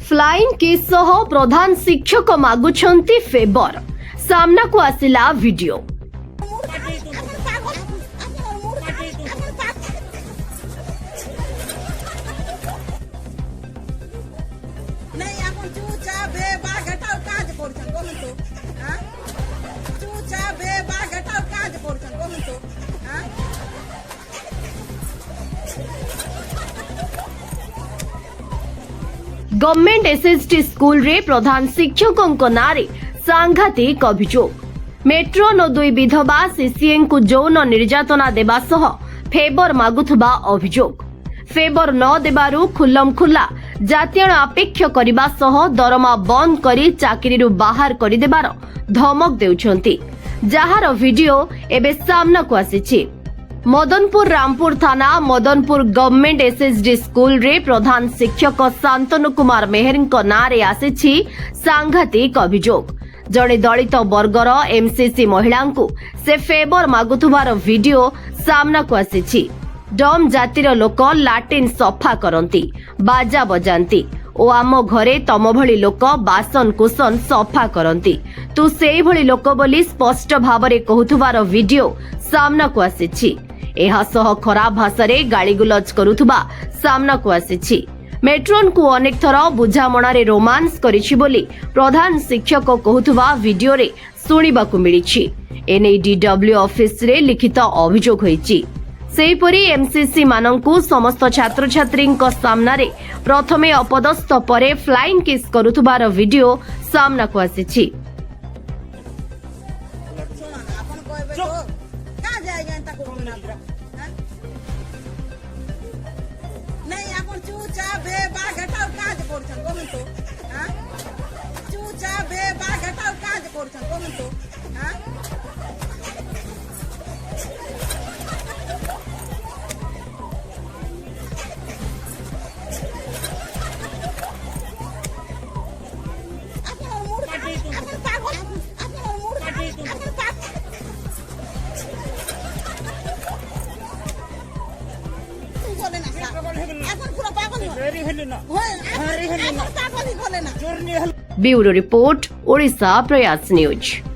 Flying kiss सह प्रधान शिक्षक मागुछंती favour सामना को आसिला वीडियो। गवर्नमेंट एसएसटी स्कूल रे प्रधान शिक्षकों नारे सांघातिक अभियोग। मेट्रोन 2 विधवा सीसीएन को यौन निर्यातना देवा सह फेवर मागुथबा अभियोग। फेवर न देबारु खुल्लम खुल्ला जातीय अपेक्ष करने सह दरमा बंद करी चाकरी बाहर कर देबार धमक देउछंती, जहार वीडियो एबे सामना को आसीछि। मदनपुर रामपुर थाना मदनपुर गवर्नमेंट एसएसडी स्कूल रे प्रधान शिक्षक शांतनु कुमार मेहर नारे आसीछि सांघातिक अभियोग। जड़े दलित वर्गर एमसीसी महिला को से फेवर मागुथुबार वीडियो सामना को आसीछि। डम जातिर लोक लाटिन सफा करती, बाजा बजाती ओ आम घरे तम भली लोक बासन कुसन सफा करती, तू सेई भली लोक बोली स्पष्ट भावरे कहूथुबार वीडियो सामना को आसीछि। एहा सह खराब भाषारे गालीगुलज करुथुबा सामना को आसीछि। मेट्रोन को अनेक थर बुझामणारे रोमांस करिछि बोली प्रधान शिक्षक कहूथुबा वीडियो रे सुनिबाकु मिलिछि। एने डीडब्ल्यू ऑफिस रे लिखित अभियोग होईछि। सेहीपरि एमसीसी मानंकु समस्त छात्र छात्रीଙ୍କ सामनारे प्रथमे अपदस्थ परे फ्लाइंग किस करुथुबार वीडियो सामना को आसीछि। ब्यूरो रिपोर्ट ओडिशा प्रयास न्यूज।